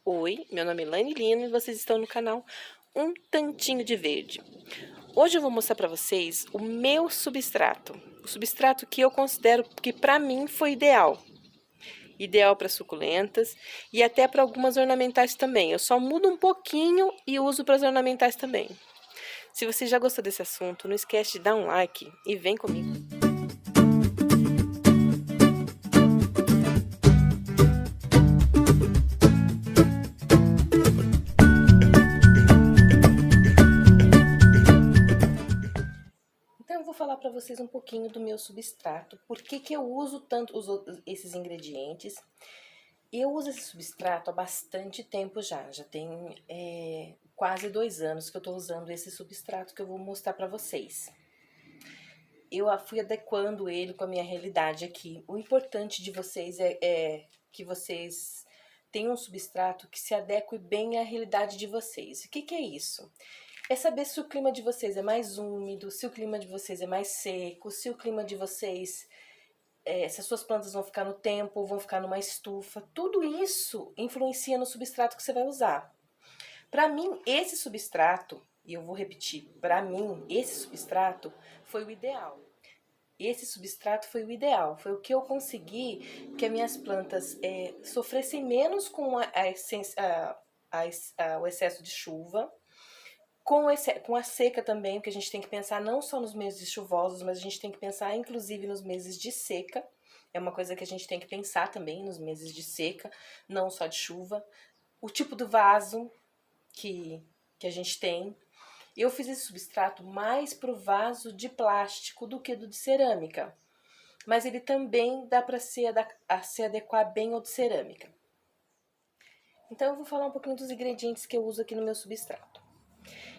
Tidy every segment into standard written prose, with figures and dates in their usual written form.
Oi, meu nome é Elaine Lino e vocês estão no canal Um Tantinho de Verde. Hoje eu vou mostrar para vocês o meu substrato. O substrato que eu considero que para mim foi ideal. Ideal para suculentas e até para algumas ornamentais também. Eu só mudo um pouquinho e uso para as ornamentais também. Se você já gostou desse assunto, não esquece de dar um like e vem comigo. Então, eu vou falar para vocês um pouquinho do meu substrato, por que eu uso tanto esses ingredientes. Eu uso esse substrato há bastante tempo já tem quase 2 anos que eu estou usando esse substrato que eu vou mostrar para vocês. Eu fui adequando ele com a minha realidade aqui. O importante de vocês é que vocês tenham um substrato que se adeque bem à realidade de vocês. O que é isso? É saber se o clima de vocês é mais úmido, se o clima de vocês é mais seco, se o clima de vocês, se as suas plantas vão ficar no tempo, vão ficar numa estufa. Tudo isso influencia no substrato que você vai usar. Para mim, esse substrato, e eu vou repetir, para mim, esse substrato foi o ideal. Esse substrato foi o ideal, foi o que eu consegui que as minhas plantas sofressem menos com o excesso de chuva, com a seca também, porque a gente tem que pensar não só nos meses chuvosos, mas a gente tem que pensar inclusive nos meses de seca. É uma coisa que a gente tem que pensar também nos meses de seca, não só de chuva. O tipo do vaso que a gente tem. Eu fiz esse substrato mais pro vaso de plástico do que do de cerâmica. Mas ele também dá para se adequar bem ao de cerâmica. Então eu vou falar um pouquinho dos ingredientes que eu uso aqui no meu substrato.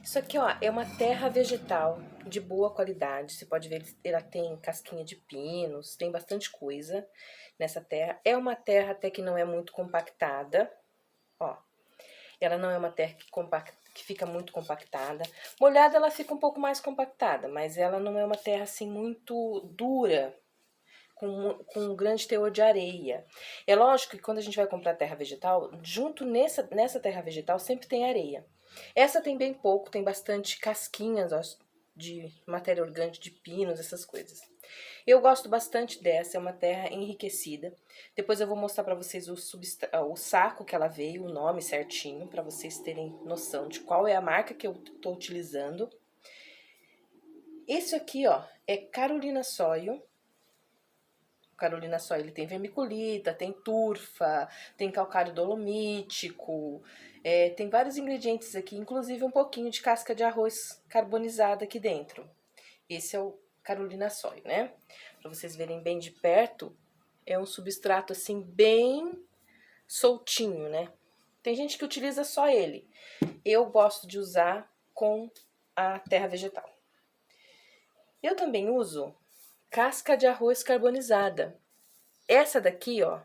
Isso aqui, ó, é uma terra vegetal de boa qualidade. Você pode ver, ela tem casquinha de pinos, tem bastante coisa nessa terra. É uma terra até que não é muito compactada, ó. Ela não é uma terra que fica muito compactada. Molhada ela fica um pouco mais compactada, mas ela não é uma terra assim muito dura, com um grande teor de areia. É lógico que quando a gente vai comprar terra vegetal, junto nessa terra vegetal sempre tem areia. Essa tem bem pouco, tem bastante casquinhas, ó, de matéria orgânica, de pinos, essas coisas. Eu gosto bastante dessa, é uma terra enriquecida. Depois eu vou mostrar para vocês o saco que ela veio, o nome certinho, para vocês terem noção de qual é a marca que eu tô utilizando. Esse aqui, ó, é Carolina Soil. Carolina Soil, ele tem vermiculita, tem turfa, tem calcário dolomítico, tem vários ingredientes aqui, inclusive um pouquinho de casca de arroz carbonizada aqui dentro. Esse é o Carolina Soil, né? Para vocês verem bem de perto, é um substrato assim bem soltinho, né? Tem gente que utiliza só ele. Eu gosto de usar com a terra vegetal. Eu também uso casca de arroz carbonizada. Essa daqui, ó,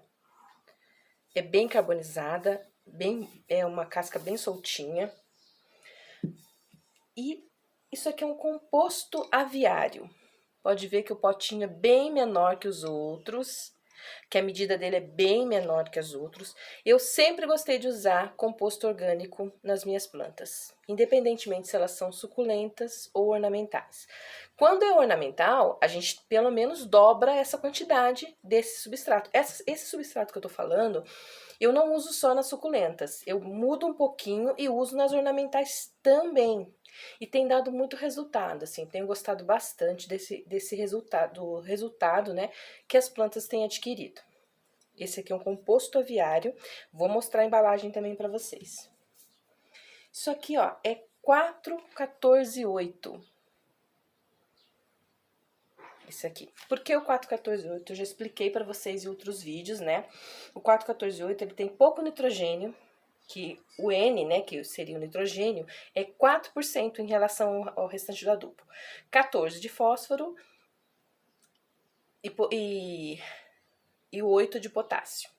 é bem carbonizada, é uma casca bem soltinha. E isso aqui é um composto aviário. Pode ver que o potinho é bem menor que os outros, que a medida dele é bem menor que as outras. Eu sempre gostei de usar composto orgânico nas minhas plantas, independentemente se elas são suculentas ou ornamentais. Quando é ornamental, a gente pelo menos dobra essa quantidade desse substrato. Esse substrato que eu tô falando, eu não uso só nas suculentas, eu mudo um pouquinho e uso nas ornamentais também. E tem dado muito resultado, assim, tenho gostado bastante desse resultado, né, que as plantas têm adquirido. Esse aqui é um composto aviário, vou mostrar a embalagem também para vocês. Isso aqui, ó, é 4,14,8. Esse aqui. Por que o 4,14,8? Eu já expliquei para vocês em outros vídeos, né? O 4,14,8, ele tem pouco nitrogênio, que o N, né, que seria o nitrogênio, é 4% em relação ao restante do adubo. 14 de fósforo e 8 de potássio.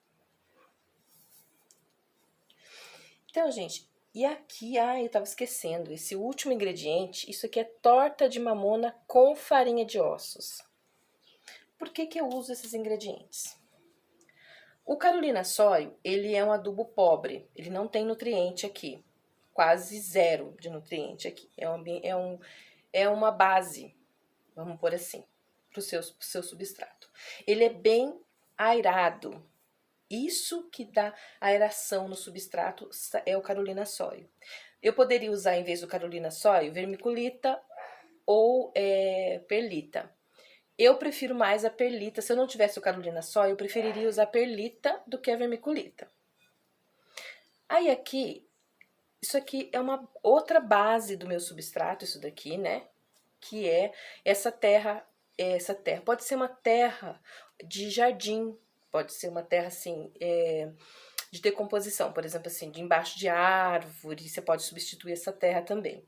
Então, gente, e aqui, eu tava esquecendo, esse último ingrediente, isso aqui é torta de mamona com farinha de ossos. Por que eu uso esses ingredientes? O Carolina Soil, ele é um adubo pobre, ele não tem nutriente aqui, quase zero de nutriente aqui. É uma base, vamos pôr assim, para o seu substrato. Ele é bem airado. Isso que dá aeração no substrato é o Carolina Soil. Eu poderia usar, em vez do Carolina Soil, vermiculita ou perlita. Eu prefiro mais a perlita. Se eu não tivesse o Carolina Soil, eu preferiria usar perlita do que a vermiculita. Aí aqui, isso aqui é uma outra base do meu substrato, isso daqui, né? Que é essa terra. Pode ser uma terra de jardim, pode ser uma terra assim, de decomposição, por exemplo, assim, de embaixo de árvore, você pode substituir essa terra também.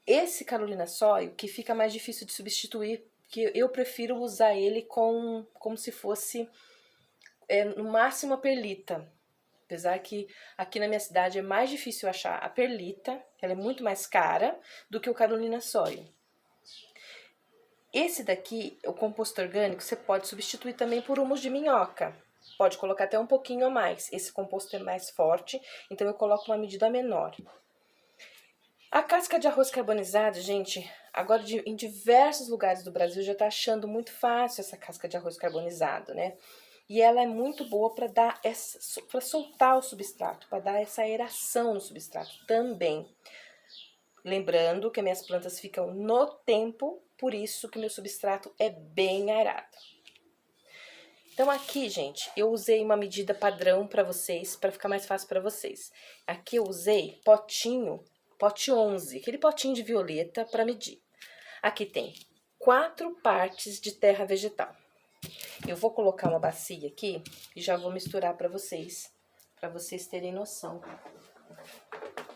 Esse Carolina Soil, que fica mais difícil de substituir, que eu prefiro usar ele como se fosse, no máximo, a perlita. Apesar que aqui na minha cidade é mais difícil achar a perlita, ela é muito mais cara do que o Carolina Soil. Esse daqui, o composto orgânico, você pode substituir também por humus de minhoca. Pode colocar até um pouquinho a mais. Esse composto é mais forte, então eu coloco uma medida menor. A casca de arroz carbonizado, gente, agora em diversos lugares do Brasil já tá achando muito fácil essa casca de arroz carbonizado, né? E ela é muito boa para soltar o substrato, para dar essa aeração no substrato também. Lembrando que minhas plantas ficam no tempo, por isso que meu substrato é bem aerado. Então aqui, gente, eu usei uma medida padrão para vocês, para ficar mais fácil para vocês. Aqui eu usei pote 11, aquele potinho de violeta para medir. Aqui tem 4 partes de terra vegetal. Eu vou colocar uma bacia aqui e já vou misturar para vocês terem noção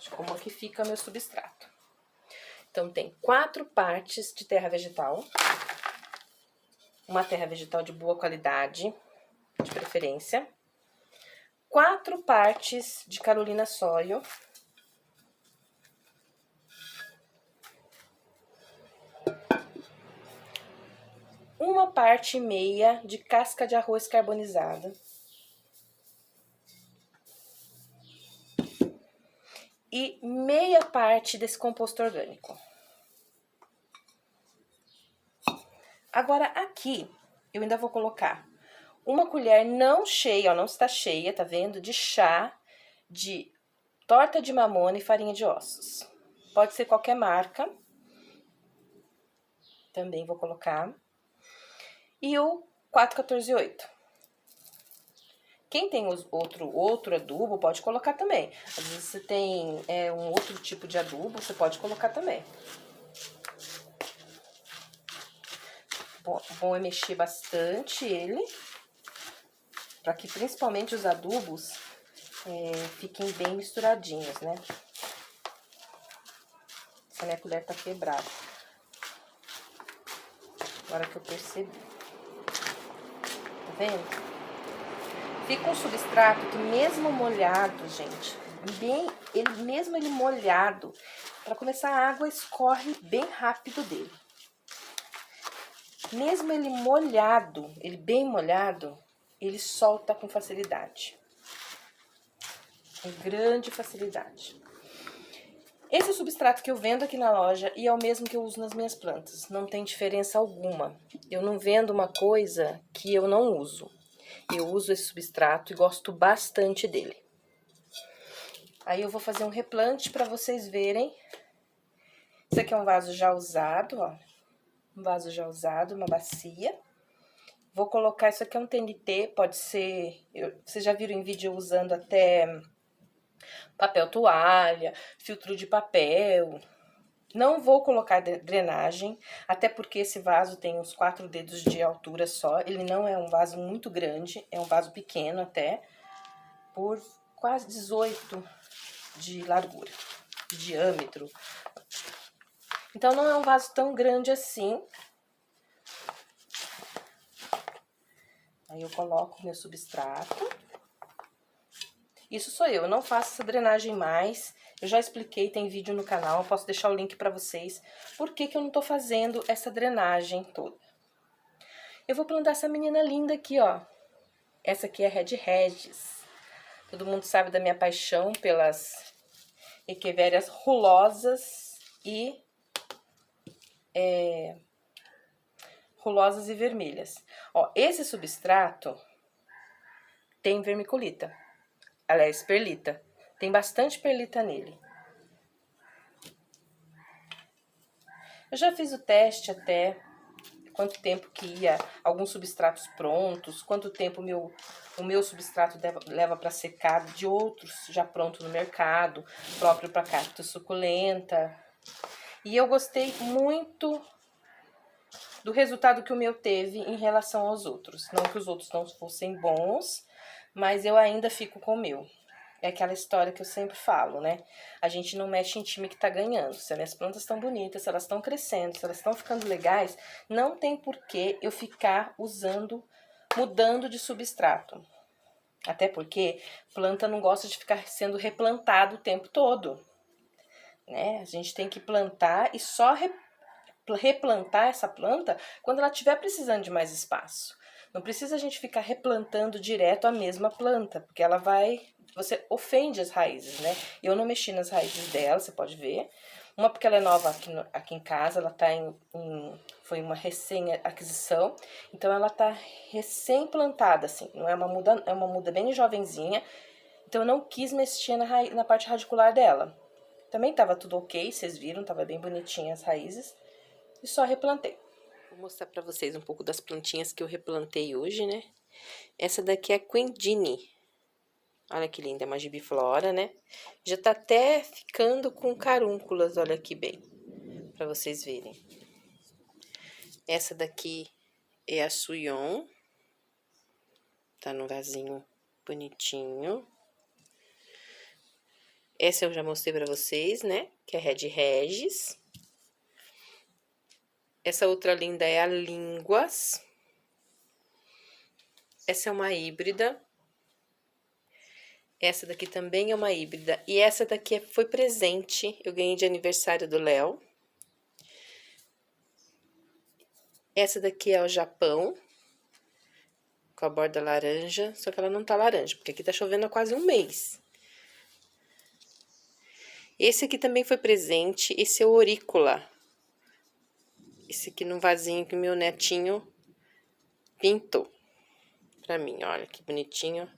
de como é que fica meu substrato. Então, tem 4 partes de terra vegetal, uma terra vegetal de boa qualidade, de preferência, 4 partes de Carolina Soil, uma parte e meia de casca de arroz carbonizada e meia parte desse composto orgânico. Agora, aqui, eu ainda vou colocar uma colher não cheia, ó, não está cheia, tá vendo? De chá de torta de mamona e farinha de ossos. Pode ser qualquer marca. Também vou colocar. E o 414-8. Quem tem outro adubo, pode colocar também. Às vezes você tem um outro tipo de adubo, você pode colocar também. Bom é mexer bastante ele, para que principalmente os adubos fiquem bem misturadinhos, né? Essa minha colher tá quebrada. Agora que eu percebi. Tá vendo? Fica um substrato que mesmo molhado, gente, mesmo ele molhado, para começar a água escorre bem rápido dele. Mesmo ele molhado, ele bem molhado, ele solta com facilidade. Com grande facilidade. Esse é o substrato que eu vendo aqui na loja e é o mesmo que eu uso nas minhas plantas. Não tem diferença alguma. Eu não vendo uma coisa que eu não uso. Eu uso esse substrato e gosto bastante dele. Aí eu vou fazer um replante para vocês verem. Esse aqui é um vaso já usado, ó. Um vaso já usado, uma bacia. Vou colocar, isso aqui é um TNT, pode ser... vocês já viram em vídeo usando até papel toalha, filtro de papel. Não vou colocar drenagem, até porque esse vaso tem uns 4 dedos de altura só. Ele não é um vaso muito grande, é um vaso pequeno até, por quase 18 de largura, de diâmetro. Então, não é um vaso tão grande assim. Aí eu coloco meu substrato. Isso sou eu não faço essa drenagem mais. Eu já expliquei, tem vídeo no canal, eu posso deixar o link pra vocês. Por que que eu não tô fazendo essa drenagem toda? Eu vou plantar essa menina linda aqui, ó. Essa aqui é a Red Regis. Todo mundo sabe da minha paixão pelas Echeverias rulosas e vermelhas. Ó, esse substrato tem vermiculita, aliás, perlita. Tem bastante perlita nele. Eu já fiz o teste até, quanto tempo que ia alguns substratos prontos, quanto tempo o meu substrato leva para secar de outros já pronto no mercado, próprio para cacto suculenta. E eu gostei muito do resultado que o meu teve em relação aos outros. Não que os outros não fossem bons, mas eu ainda fico com o meu. É aquela história que eu sempre falo, né? A gente não mexe em time que tá ganhando. Se as minhas plantas estão bonitas, se elas estão crescendo, se elas estão ficando legais, não tem porquê eu ficar mudando de substrato. Até porque planta não gosta de ficar sendo replantado o tempo todo, né? A gente tem que plantar e só replantar essa planta quando ela estiver precisando de mais espaço. Não precisa a gente ficar replantando direto a mesma planta, porque ela você ofende as raízes, né? Eu não mexi nas raízes dela, você pode ver. Uma porque ela é nova aqui em casa, ela tá foi uma recém-aquisição, então ela tá recém-plantada, assim, não é uma muda bem jovenzinha, então eu não quis mexer na parte radicular dela. Também tava tudo ok, vocês viram, tava bem bonitinha as raízes, e só replantei. Vou mostrar pra vocês um pouco das plantinhas que eu replantei hoje, né? Essa daqui é a Quindini. Olha que linda, é uma gibiflora, né? Já tá até ficando com carúnculas, olha aqui bem, pra vocês verem. Essa daqui é a Suyon. Tá num vasinho bonitinho. Essa eu já mostrei pra vocês, né? Que é a Red Regis. Essa outra linda é a Línguas. Essa é uma híbrida. Essa daqui também é uma híbrida. E essa daqui foi presente, eu ganhei de aniversário do Léo. Essa daqui é o Japão, com a borda laranja, só que ela não tá laranja, porque aqui tá chovendo há quase um mês. Esse aqui também foi presente, esse é o Orícola. Esse aqui num vasinho que o meu netinho pintou pra mim, olha que bonitinho.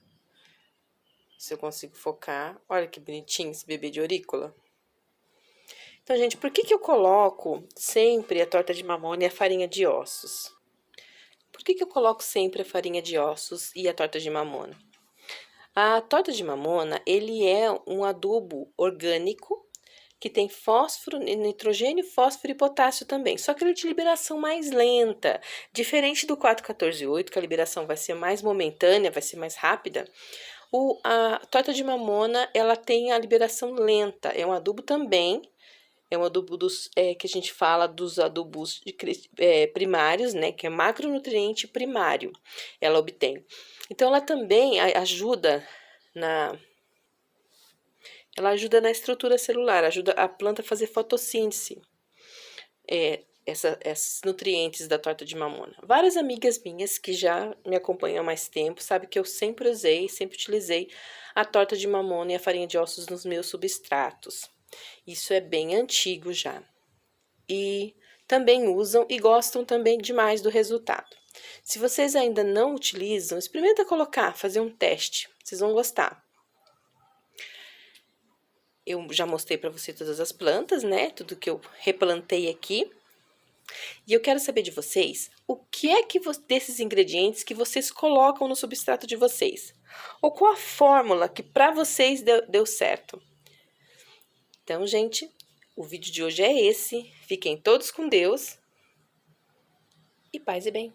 Se eu consigo focar, olha que bonitinho esse bebê de Orícola. Então, gente, por que eu coloco sempre a torta de mamona e a farinha de ossos? Por que eu coloco sempre a farinha de ossos e a torta de mamona? A torta de mamona, ele é um adubo orgânico que tem fósforo, nitrogênio, fósforo e potássio também. Só que ele é de liberação mais lenta. Diferente do 4-14-8, que a liberação vai ser mais momentânea, vai ser mais rápida. A torta de mamona, ela tem a liberação lenta. É um adubo também. É um adubo que a gente fala dos adubos primários, né? Que é macronutriente primário, ela obtém. Então, ela também ajuda na estrutura celular, ajuda a planta a fazer fotossíntese. Esses nutrientes da torta de mamona. Várias amigas minhas que já me acompanham há mais tempo, sabem que eu sempre utilizei a torta de mamona e a farinha de ossos nos meus substratos. Isso é bem antigo já. E também usam e gostam também demais do resultado. Se vocês ainda não utilizam, experimenta colocar, fazer um teste. Vocês vão gostar. Eu já mostrei para você todas as plantas, né? Tudo que eu replantei aqui. E eu quero saber de vocês, o que é desses ingredientes que vocês colocam no substrato de vocês? Ou qual a fórmula que para vocês deu certo? Então, gente, o vídeo de hoje é esse. Fiquem todos com Deus e paz e bem.